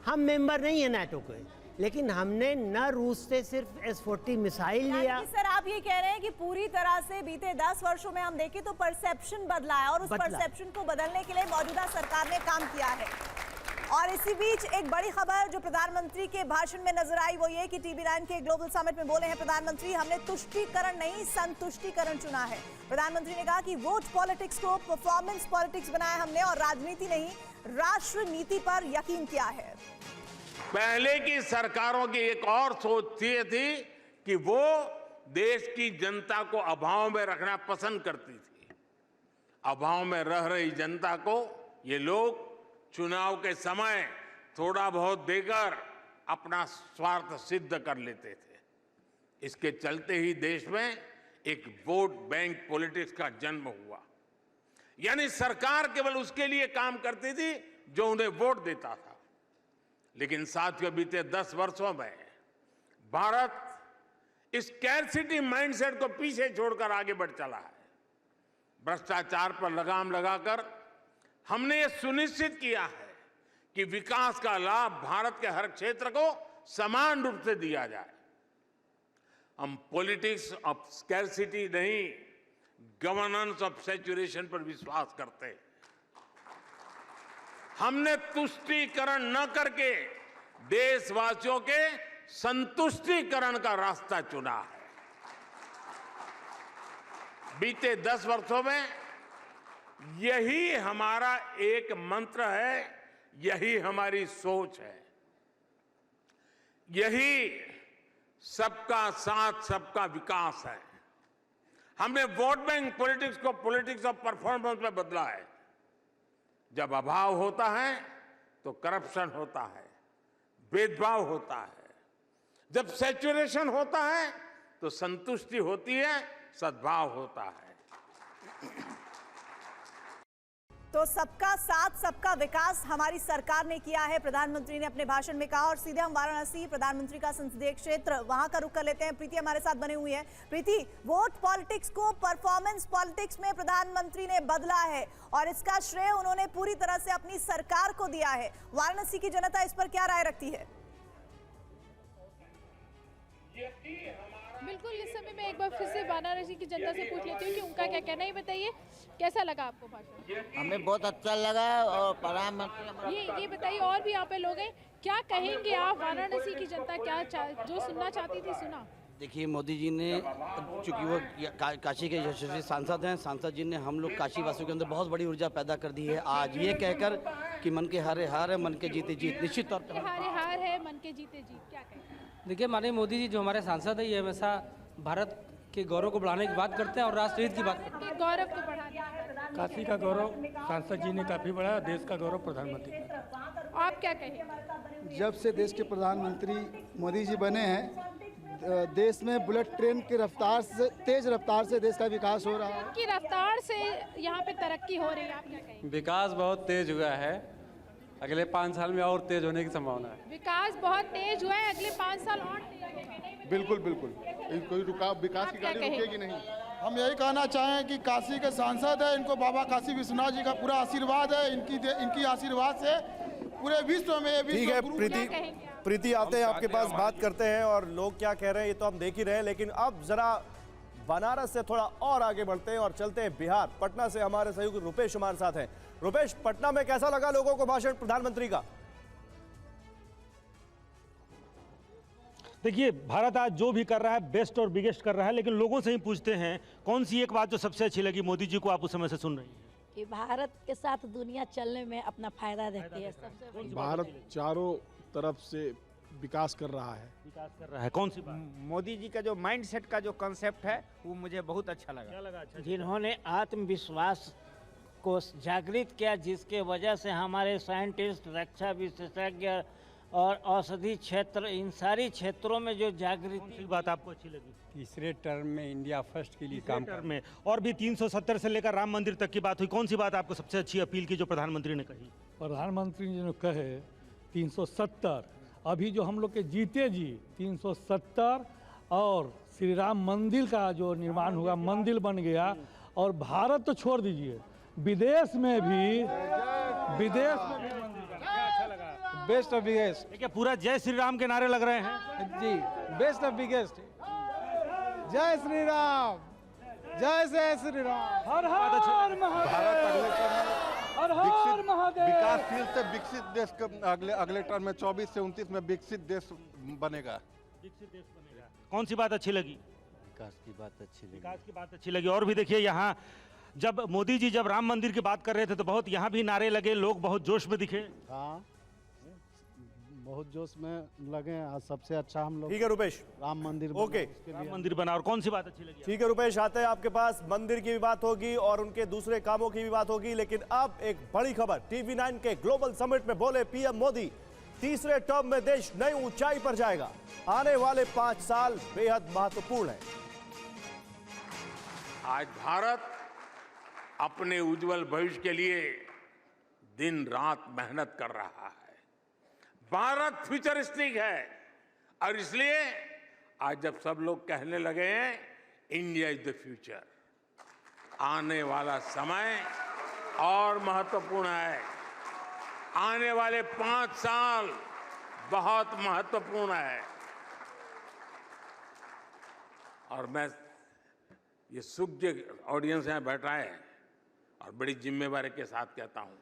[SPEAKER 23] हम मेंबर नहीं है नाटो के, लेकिन हमने न रूस से सिर्फ S-40 मिसाइल लिया।
[SPEAKER 1] सर आप ये कह रहे हैं कि पूरी तरह से बीते 10 वर्षों में हम देखें तो परसेप्शन बदला है और उस परसेप्शन को बदलने के लिए मौजूदा सरकार ने काम किया है। और इसी बीच एक बड़ी खबर जो प्रधानमंत्री के भाषण में नजर आई वो ये कि TV9 के ग्लोबल समिट में बोले हैं प्रधानमंत्री, हमने तुष्टीकरण नहीं संतुष्टीकरण चुना है। प्रधानमंत्री ने कहा कि वोट पॉलिटिक्स को परफॉर्मेंस पॉलिटिक्स बनाया हमने और राजनीति नहीं राष्ट्र नीति पर यकीन किया है।
[SPEAKER 7] पहले की सरकारों की एक और सोच थी कि वो देश की जनता को अभाव में रखना पसंद करती थी। अभाव में रह रही जनता को ये लोग चुनाव के समय थोड़ा बहुत देकर अपना स्वार्थ सिद्ध कर लेते थे। इसके चलते ही देश में एक वोट बैंक पॉलिटिक्स का जन्म हुआ, यानी सरकार केवल उसके लिए काम करती थी जो उन्हें वोट देता था। लेकिन साथियों बीते 10 वर्षों में भारत इस स्कैरसिटी माइंडसेट को पीछे छोड़कर आगे बढ़ चला है। भ्रष्टाचार पर लगाम लगाकर हमने ये सुनिश्चित किया है कि विकास का लाभ भारत के हर क्षेत्र को समान रूप से दिया जाए। हम पॉलिटिक्स ऑफ स्कैरसिटी नहीं, गवर्नेंस ऑफ सैचुरेशन पर विश्वास करते हैं। हमने तुष्टीकरण न करके देशवासियों के संतुष्टीकरण का रास्ता चुना है। बीते 10 वर्षों में यही हमारा एक मंत्र है, यही हमारी सोच है, यही सबका साथ सबका विकास है। हमने वोट बैंक पॉलिटिक्स को पॉलिटिक्स ऑफ परफॉर्मेंस में बदला है। जब अभाव होता है तो करप्शन होता है, भेदभाव होता है। जब सैचुरेशन होता है तो संतुष्टि होती है, सद्भाव होता है।
[SPEAKER 1] तो सबका साथ सबका विकास हमारी सरकार ने किया है, प्रधानमंत्री ने अपने भाषण में कहा। और सीधे हम वाराणसी, प्रधानमंत्री का संसदीय क्षेत्र, वहां का रुख कर लेते हैं। प्रीति हमारे साथ बने हुई है। प्रीति, वोट पॉलिटिक्स को परफॉर्मेंस पॉलिटिक्स में प्रधानमंत्री ने बदला है और इसका श्रेय उन्होंने पूरी तरह से अपनी सरकार को दिया है। वाराणसी की जनता इस पर क्या राय रखती है?
[SPEAKER 6] बिल्कुल, इस समय मैं एक बार फिर से वाराणसी की जनता से पूछ लेती हूँ कि उनका क्या कहना है। बताइए कैसा लगा आपको भाषण?
[SPEAKER 3] हमें बहुत अच्छा लगा। और प्रधानमंत्री
[SPEAKER 6] ये बताइए, और भी यहाँ पे लोग हैं, क्या कहेंगे आप? वाराणसी की जनता क्या जो सुनना चाहती थी सुना?
[SPEAKER 4] देखिए, मोदी जी ने, चूंकि वो काशी के यशस्वी सांसद हैं, सांसद जी ने हम लोग काशी वासियों के अंदर बहुत बड़ी ऊर्जा पैदा कर दी है। आज ये कहकर कि मन के हारे हार है, मन के जीते जीत, निश्चित तौर पर
[SPEAKER 6] हारे हार है, मन के जीते जीत, क्या कहें?
[SPEAKER 12] देखिए, माननीय मोदी जी जो हमारे सांसद है, ये हमेशा भारत के गौरव को बढ़ाने की बात करते हैं और राष्ट्र हित की बात करते हैं।
[SPEAKER 6] गौरव को बढ़ाने,
[SPEAKER 5] काशी का गौरव सांसद जी ने काफ़ी बढ़ाया, देश का गौरव प्रधानमंत्री का।
[SPEAKER 6] आप क्या कहें?
[SPEAKER 24] जब से देश के प्रधानमंत्री मोदी जी बने हैं, देश में बुलेट ट्रेन की रफ्तार से, तेज रफ्तार से देश का विकास हो रहा है।
[SPEAKER 6] की रफ्तार से यहाँ पे तरक्की हो रही है, आप क्या कहें?
[SPEAKER 25] विकास बहुत तेज हुआ है, अगले 5 साल में और तेज होने की संभावना है।
[SPEAKER 6] विकास बहुत तेज हुआ है, अगले 5 साल और तेज होंगे।
[SPEAKER 24] बिल्कुल बिल्कुल, कोई विकास की गाड़ी रुकेगी नहीं। हम यही कहना चाहें कि काशी के सांसद है, इनको बाबा काशी विश्वनाथ जी का पूरा आशीर्वाद है। इनकी आशीर्वाद से पूरे विश्व में
[SPEAKER 2] ठीक है। प्रीति आते हैं आपके पास, बात करते हैं और लोग क्या कह रहे हैं ये तो हम देख ही रहे हैं। लेकिन अब जरा बनारस से थोड़ा और आगे बढ़ते हैं और चलते हैं बिहार। पटना से हमारे सहयोगी रुपेश हमारे साथ हैं। रुपेश, पटना में कैसा लगा लोगों को भाषण प्रधानमंत्री का?
[SPEAKER 10] देखिए, भारत आज जो भी कर रहा है बेस्ट और बिगेस्ट कर रहा है, लेकिन लोगों से ही पूछते हैं कौन सी एक बात जो सबसे अच्छी लगी मोदी जी को, आप उस समय से सुन रही हैं?
[SPEAKER 8] कि भारत के साथ दुनिया चलने में अपना फायदा देखती है। सबसे बड़ी
[SPEAKER 9] भारत चारों तरफ से विकास कर रहा है।
[SPEAKER 2] विकास कर रहा है, कौन सी बात?
[SPEAKER 13] मोदी जी का जो माइंडसेट का जो कंसेप्ट है वो मुझे बहुत अच्छा लगा।
[SPEAKER 2] क्या लगा? अच्छा,
[SPEAKER 23] जिन्होंने आत्मविश्वास को जागृत किया, जिसके वजह से हमारे साइंटिस्ट, रक्षा विशेषज्ञ और औषधि क्षेत्र, इन सारी क्षेत्रों में जो जागृति।
[SPEAKER 2] बात आपको अच्छी लगी?
[SPEAKER 14] तीसरे टर्म में इंडिया फर्स्ट के लिए काम कर
[SPEAKER 2] में, और भी 370 से लेकर राम मंदिर तक की बात हुई। कौन सी बात आपको सबसे अच्छी अपील की जो प्रधानमंत्री ने कही?
[SPEAKER 5] प्रधानमंत्री जी ने कहे 370, अभी जो हम लोग के जीते जी 370 और श्री राम मंदिर का जो निर्माण हुआ, मंदिर बन गया। और भारत तो छोड़ दीजिए, विदेश में भी मंदिर बना। क्या अच्छा लगा?
[SPEAKER 14] Best of biggest.
[SPEAKER 2] क्या पूरा जय श्री राम के नारे लग रहे हैं?
[SPEAKER 14] जी, बेस्ट ऑफ बिगेस्ट। जय श्री राम, जय श्री राम।
[SPEAKER 5] हर हर महादेव, हर हर महादेव।
[SPEAKER 15] विकासशील से विकसित देश का अगले टर्म में 24 से 29 में विकसित देश बनेगा।
[SPEAKER 2] विकसित देश बनेगा। कौन सी बात अच्छी लगी?
[SPEAKER 14] विकास की बात अच्छी लगी।
[SPEAKER 2] विकास की बात अच्छी लगी। और भी देखिए, यहाँ जब मोदी जी जब राम मंदिर की बात कर रहे थे तो बहुत यहाँ भी नारे लगे, लोग बहुत जोश में दिखे।
[SPEAKER 14] हाँ, बहुत जोश में लगे। आज सबसे अच्छा हम लोग,
[SPEAKER 2] ठीक है रुपेश,
[SPEAKER 14] राम मंदिर
[SPEAKER 2] ओके, राम मंदिर बना। और कौन सी बात अच्छी लगी? ठीक है रुपेश, आते हैं आपके पास। मंदिर की भी बात होगी और उनके दूसरे कामों की भी बात होगी, लेकिन अब एक बड़ी खबर। TV9 के ग्लोबल समिट में बोले पीएम मोदी, तीसरे टर्म में देश नई ऊंचाई पर जाएगा। आने वाले 5 साल बेहद महत्वपूर्ण है।
[SPEAKER 7] आज भारत अपने उज्जवल भविष्य के लिए दिन रात मेहनत कर रहा है। भारत फ्यूचरिस्टिक है और इसलिए आज जब सब लोग कहने लगे हैं इंडिया इज द फ्यूचर, आने वाला समय और महत्वपूर्ण है। आने वाले 5 साल बहुत महत्वपूर्ण है। और मैं ये सुख जो ऑडियंस यहाँ बैठा है और बड़ी जिम्मेवारी के साथ कहता हूं,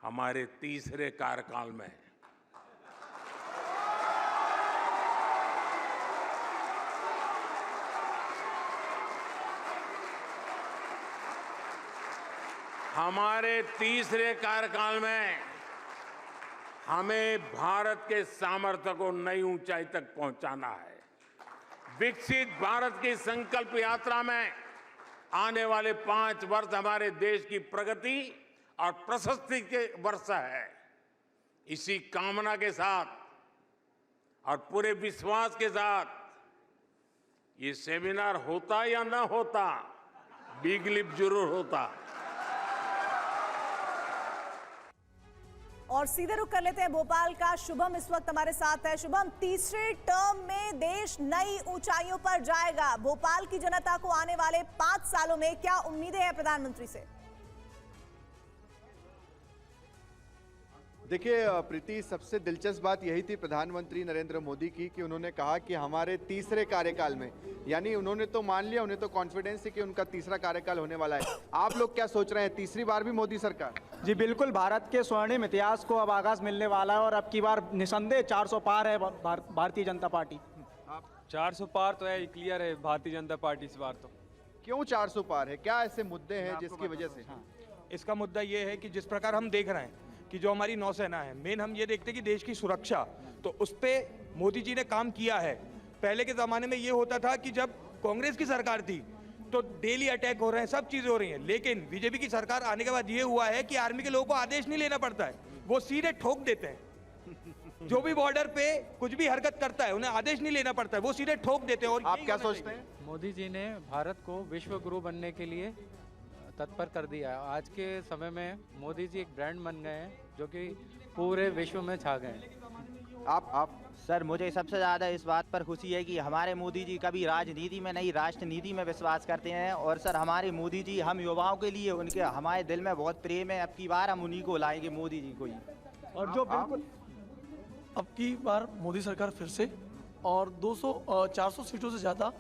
[SPEAKER 7] हमारे तीसरे कार्यकाल में हमें भारत के सामर्थ्य को नई ऊंचाई तक पहुंचाना है। विकसित भारत की संकल्प यात्रा में आने वाले 5 वर्ष हमारे देश की प्रगति और प्रशस्ति के वर्ष है। इसी कामना के साथ और पूरे विश्वास के साथ ये सेमिनार होता या ना होता, बिग लिप जरूर होता।
[SPEAKER 1] और सीधे रुख कर लेते हैं भोपाल का। शुभम इस वक्त हमारे साथ है। शुभम, तीसरे टर्म में देश नई ऊंचाइयों पर जाएगा। भोपाल की जनता को आने वाले 5 सालों में क्या उम्मीदें हैं प्रधानमंत्री से?
[SPEAKER 26] देखिए प्रीति, सबसे दिलचस्प बात यही थी प्रधानमंत्री नरेंद्र मोदी की कि उन्होंने कहा कि हमारे तीसरे कार्यकाल में, यानी उन्होंने तो मान लिया, उन्हें तो कॉन्फिडेंस है कि उनका तीसरा कार्यकाल होने वाला है। आप लोग क्या सोच रहे हैं, तीसरी बार भी मोदी सरकार?
[SPEAKER 22] जी बिल्कुल, भारत के स्वर्णिम इतिहास को अब आगाज मिलने वाला है और अब की बार निसंदेह 400 पार है भारतीय जनता पार्टी।
[SPEAKER 25] 400 पार तो है, क्लियर है भारतीय जनता पार्टी इस बार। तो
[SPEAKER 26] क्यों 400 पार है, क्या ऐसे मुद्दे हैं जिसकी वजह से?
[SPEAKER 25] इसका मुद्दा ये है कि जिस प्रकार हम देख रहे हैं कि जो हमारी नौसेना है, मेन हम ये देखते हैं कि देश की सुरक्षा, तो उस पर मोदी जी ने काम किया है। पहले के ज़माने में ये होता था कि जब कांग्रेस की सरकार थी तो डेली अटैक हो रहे हैं, सब चीज़ें हो रही हैं, लेकिन बीजेपी की सरकार आने के बाद ये हुआ है कि आर्मी के लोगों को आदेश नहीं लेना पड़ता है, वो सीधे ठोक देते हैं। जो भी बॉर्डर पे कुछ भी हरकत करता है उन्हें आदेश नहीं लेना पड़ता है, वो सीधे ठोक देते हैं। और
[SPEAKER 26] आप क्या सोचते हैं?
[SPEAKER 25] मोदी जी ने भारत को विश्व गुरु बनने के लिए तत्पर कर दिया है। आज के समय में मोदी जी एक ब्रांड बन गए हैं जो कि पूरे विश्व में छा गए हैं।
[SPEAKER 26] आप
[SPEAKER 3] सर, मुझे सबसे ज़्यादा इस बात पर खुशी है कि हमारे मोदी जी कभी राजनीति में नहीं, राष्ट्रनीति में विश्वास करते हैं। और सर, हमारे मोदी जी हम युवाओं के लिए, उनके हमारे दिल में बहुत प्रेम है। अब की बार हम उन्हीं को लाएंगे, मोदी जी को ही।
[SPEAKER 27] और जो बिल्कुल अब की बार मोदी सरकार फिर से और 400 सीटों से ज़्यादा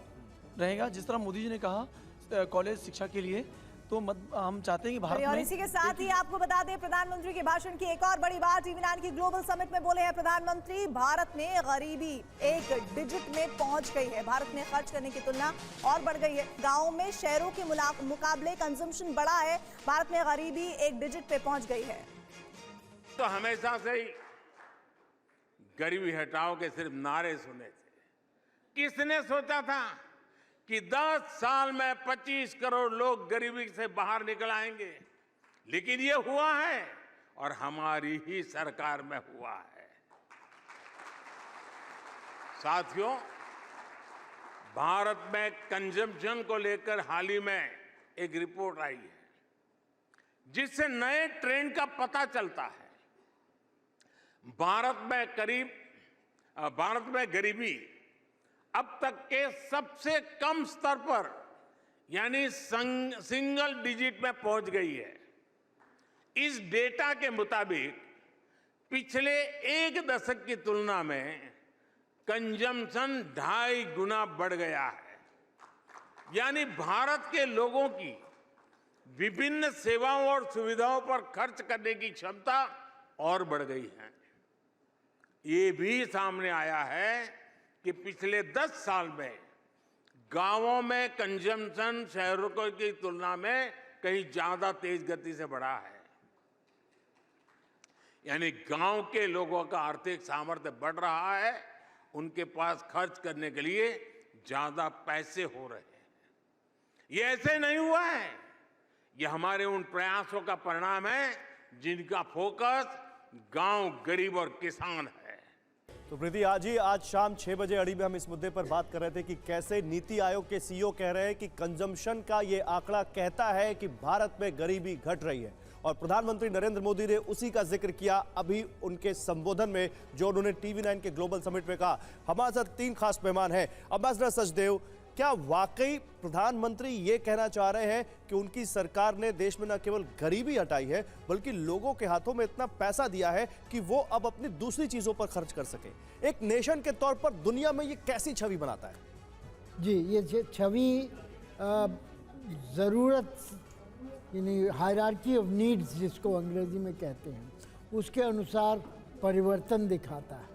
[SPEAKER 27] रहेगा, जिस तरह मोदी जी ने कहा कॉलेज शिक्षा के लिए, तो हम चाहते हैं कि भारत
[SPEAKER 1] और
[SPEAKER 27] में
[SPEAKER 1] इसी के साथ ही आपको बता दें, प्रधानमंत्री के भाषण की एक और बड़ी बात, टीवी9 की ग्लोबल समिट में बोले हैं प्रधानमंत्री, भारत में गरीबी एक डिजिट में पहुंच गई है। भारत में खर्च करने की तुलना और बढ़ गई है। गाँव में शहरों के मुकाबले कंजम्पशन बढ़ा है। भारत में गरीबी एक डिजिट पे पहुंच गई है।
[SPEAKER 7] तो हमेशा से ही गरीबी हटाओ के सिर्फ नारे सुने थे। किसने सोचा था कि 10 साल में 25 करोड़ लोग गरीबी से बाहर निकल आएंगे? लेकिन ये हुआ है और हमारी ही सरकार में हुआ है। साथियों, भारत में कंजम्पशन को लेकर हाल ही में एक रिपोर्ट आई है जिससे नए ट्रेंड का पता चलता है। भारत में गरीबी अब तक के सबसे कम स्तर पर यानी सिंगल डिजिट में पहुंच गई है। इस डेटा के मुताबिक पिछले एक दशक की तुलना में कंजम्पशन 2.5 गुना बढ़ गया है। यानी भारत के लोगों की विभिन्न सेवाओं और सुविधाओं पर खर्च करने की क्षमता और बढ़ गई है। ये भी सामने आया है कि पिछले 10 साल में गांवों में कंजम्पशन शहरों की तुलना में कहीं ज्यादा तेज गति से बढ़ा है। यानी गांव के लोगों का आर्थिक सामर्थ्य बढ़ रहा है, उनके पास खर्च करने के लिए ज्यादा पैसे हो रहे हैं। ये ऐसे नहीं हुआ है, ये हमारे उन प्रयासों का परिणाम है जिनका फोकस गांव, गरीब और किसान है।
[SPEAKER 2] तो प्रीति, आज शाम 6 बजे अड़ी में हम इस मुद्दे पर बात कर रहे थे कि कैसे नीति आयोग के सीईओ कह रहे हैं कि कंजम्पशन का ये आंकड़ा कहता है कि भारत में गरीबी घट रही है, और प्रधानमंत्री नरेंद्र मोदी ने उसी का जिक्र किया अभी उनके संबोधन में, जो उन्होंने टीवी9 के ग्लोबल समिट में कहा। हमारे साथ 3 खास मेहमान हैं। अम्बेसडर सचदेव, क्या वाकई प्रधानमंत्री ये कहना चाह रहे हैं कि उनकी सरकार ने देश में न केवल गरीबी हटाई है बल्कि लोगों के हाथों में इतना पैसा दिया है कि वो अब अपनी दूसरी चीजों पर खर्च कर सके? एक नेशन के तौर पर दुनिया में ये कैसी छवि बनाता है?
[SPEAKER 11] जी, ये छवि ज़रूरत यानी हायरार्की ऑफ नीड्स जिसको अंग्रेजी में कहते हैं, उसके अनुसार परिवर्तन दिखाता है।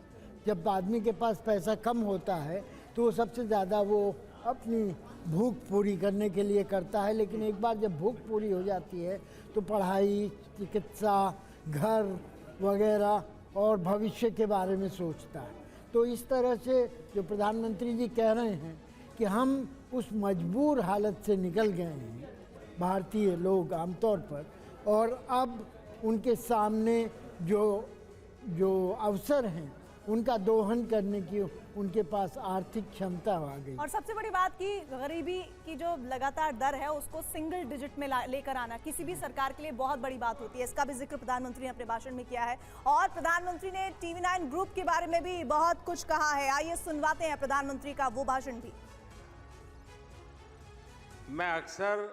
[SPEAKER 11] जब आदमी के पास पैसा कम होता है तो वो सबसे ज़्यादा वो अपनी भूख पूरी करने के लिए करता है, लेकिन एक बार जब भूख पूरी हो जाती है तो पढ़ाई, चिकित्सा, घर वगैरह और भविष्य के बारे में सोचता है। तो इस तरह से जो प्रधानमंत्री जी कह रहे हैं कि हम उस मजबूर हालत से निकल गए हैं भारतीय लोग आमतौर पर, और अब उनके सामने जो अवसर हैं उनका दोहन करने की उनके पास आर्थिक क्षमता आ गई।
[SPEAKER 1] और सबसे बड़ी बात की गरीबी की जो लगातार दर है उसको सिंगल डिजिट में लेकर आना किसी भी सरकार के लिए बहुत बड़ी बात होती है। इसका भी जिक्र प्रधानमंत्री ने अपने भाषण में किया है, और प्रधानमंत्री ने टीवी9 ग्रुप के बारे में भी बहुत कुछ कहा है। आइए सुनवाते हैं प्रधानमंत्री का वो भाषण भी।
[SPEAKER 7] मैं अक्सर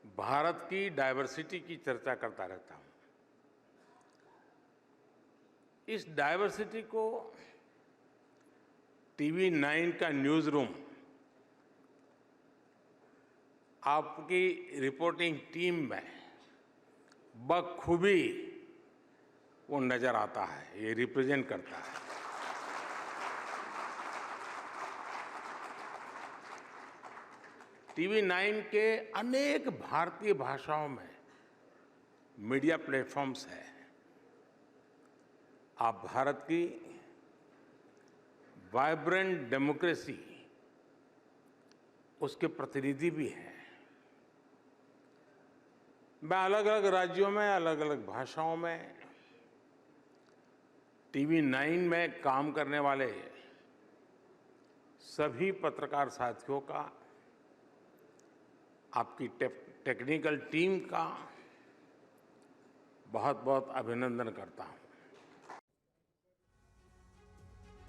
[SPEAKER 7] भारत की डायवर्सिटी की चर्चा करता रहता हूं। इस डायवर्सिटी को टीवी9 का न्यूज़ रूम, आपकी रिपोर्टिंग टीम में बखूबी वो नजर आता है, ये रिप्रेजेंट करता है। टीवी9 के अनेक भारतीय भाषाओं में मीडिया प्लेटफॉर्म्स हैं। आप भारत की वाइब्रेंट डेमोक्रेसी, उसके प्रतिनिधि भी हैं। मैं अलग अलग राज्यों में, अलग अलग भाषाओं में टीवी9 में काम करने वाले सभी पत्रकार साथियों का, आपकी टेक्निकल टीम का बहुत बहुत अभिनंदन करता हूं।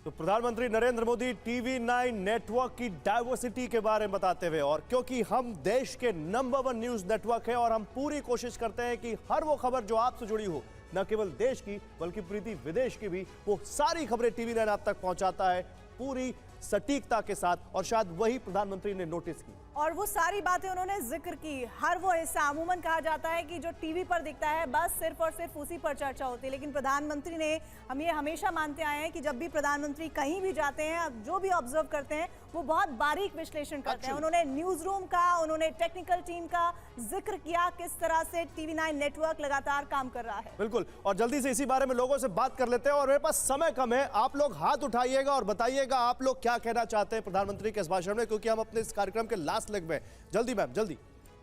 [SPEAKER 2] तो प्रधानमंत्री नरेंद्र मोदी टीवी9 नेटवर्क की डाइवर्सिटी के बारे में बताते हुए, और क्योंकि हम देश के नंबर 1 न्यूज नेटवर्क है और हम पूरी कोशिश करते हैं कि हर वो खबर जो आपसे जुड़ी हो, न केवल देश की बल्कि प्रीति विदेश की भी, वो सारी खबरें टीवी9 आप तक पहुंचाता है पूरी सटीकता के साथ, और शायद वही प्रधानमंत्री ने नोटिस की।
[SPEAKER 1] और वो सारी बातें उन्होंने जिक्र की। हर वो हिस्सा, अमूमन कहा जाता है कि जो टीवी पर दिखता है बस सिर्फ और सिर्फ उसी पर चर्चा होती है, लेकिन प्रधानमंत्री ने, हम ये हमेशा मानते आए हैं कि जब भी प्रधानमंत्री कहीं भी जाते हैं, अब जो भी ऑब्जर्व करते हैं वो बहुत बारीक विश्लेषण करते हैं। उन्होंने न्यूज रूम का, उन्होंने टेक्निकल टीम का जिक्र किया, किस तरह से TV9 नेटवर्क लगातार काम कर रहा है।
[SPEAKER 2] बिल्कुल, और जल्दी से इसी बारे में लोगों से बात कर लेते हैं, और मेरे पास समय कम है। आप लोग हाथ उठाइएगा और बताइएगा आप लोग क्या कहना चाहते हैं प्रधानमंत्री के इस भाषण में, क्योंकि हम अपने इस कार्यक्रम के लास्ट लेग में। जल्दी मैम, जल्दी।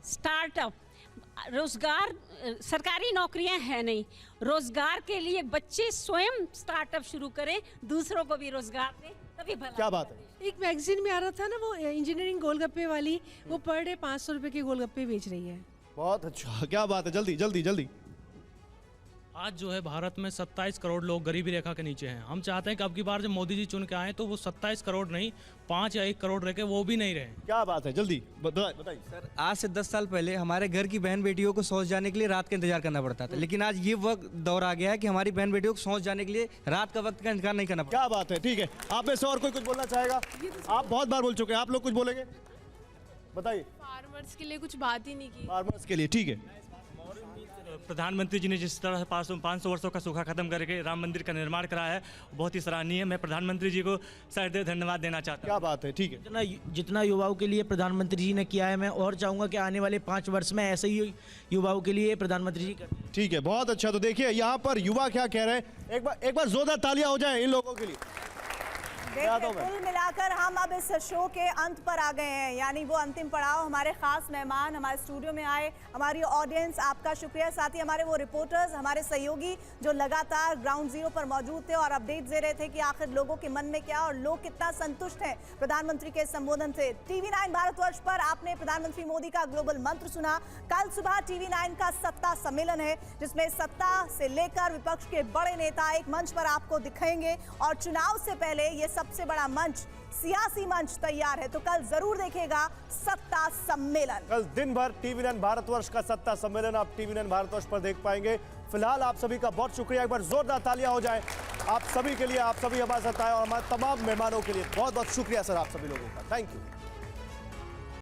[SPEAKER 4] स्टार्टअप, रोजगार, सरकारी नौकरियां हैं नहीं, रोजगार के लिए बच्चे स्वयं स्टार्टअप शुरू करें, दूसरों को भी रोजगार दें, तभी भला।
[SPEAKER 2] क्या बात है।
[SPEAKER 16] एक मैगजीन में आ रहा था ना, वो इंजीनियरिंग गोलगप्पे वाली, वो पर डे 500 रुपए के गोलगप्पे बेच रही है।
[SPEAKER 2] बहुत अच्छा, क्या बात है। जल्दी जल्दी जल्दी।
[SPEAKER 17] आज जो है भारत में 27 करोड़ लोग गरीबी रेखा के नीचे हैं। हम चाहते हैं कि अब की बार जब मोदी जी चुन के आए तो वो 27 करोड़ नहीं, 5 या 1 करोड़ रह के वो भी नहीं रहे।
[SPEAKER 2] क्या बात है, jल्दी बताइए।
[SPEAKER 18] सर, आज से 10 साल पहले हमारे घर की बहन बेटियों को शौच जाने के लिए रात का इंतजार करना पड़ता था, लेकिन आज ये वक्त दौर आ गया है कि हमारी बहन बेटियों को शौच जाने के लिए रात का वक्त का इंतजार नहीं करना पड़ता।
[SPEAKER 2] क्या बात है, ठीक है। आप में से और कोई कुछ बोलना चाहेगा? आप बहुत बार बोल चुके हैं, आप लोग कुछ बोलेंगे? बताइए।
[SPEAKER 16] फार्मर्स के लिए कुछ बात ही नहीं की।
[SPEAKER 2] फार्मर्स के लिए, ठीक है।
[SPEAKER 17] प्रधानमंत्री जी ने जिस तरह 500 वर्षों का सूखा खत्म करके राम मंदिर का निर्माण कराया है, बहुत ही सराहनीय है। मैं प्रधानमंत्री जी को सहृदय धन्यवाद देना चाहता हूँ।
[SPEAKER 2] क्या बात है, ठीक है।
[SPEAKER 19] जितना युवाओं के लिए प्रधानमंत्री जी ने किया है, मैं और चाहूँगा कि आने वाले 5 वर्ष में ऐसे ही युवाओं के लिए प्रधानमंत्री जी करें।
[SPEAKER 2] ठीक है, बहुत अच्छा। तो देखिए यहाँ पर युवा क्या कह रहे हैं, एक बार जोरदार तालियां हो जाए इन लोगों के लिए।
[SPEAKER 1] कुल मिलाकर हम अब इस शो के अंत पर आ गए हैं, यानी वो अंतिम पड़ाव। हमारे खास मेहमान हमारे स्टूडियो में आए, हमारी ऑडियंस, आपका शुक्रिया। साथ ही हमारे वो रिपोर्टर्स, हमारे सहयोगी जो लगातार ग्राउंड जीरो पर मौजूद थे और अपडेट दे रहे थे कि आखिर लोगों के मन में क्या और लोग कितना संतुष्ट हैं प्रधानमंत्री के संबोधन से। TV9 भारतवर्ष पर आपने प्रधानमंत्री मोदी का ग्लोबल मंत्र सुना। कल सुबह TV9 का सत्ता सम्मेलन है, जिसमें सत्ता से लेकर विपक्ष के बड़े नेता एक मंच पर आपको दिखेंगे, और चुनाव से पहले ये सबसे बड़ा मंच, सियासी मंच तैयार है। तो कल जरूर देखेगा सत्ता सम्मेलन।
[SPEAKER 2] कल दिन भर TV9 भारतवर्ष का सत्ता सम्मेलन आप TV9 भारतवर्ष पर देख पाएंगे। फिलहाल आप सभी का बहुत शुक्रिया। एक बार जोरदार तालियां हो जाए आप सभी के लिए। आप सभी हमारे साथ आए और हमारे तमाम मेहमानों के लिए बहुत बहुत शुक्रिया सर, आप सभी लोगों का। Thank you.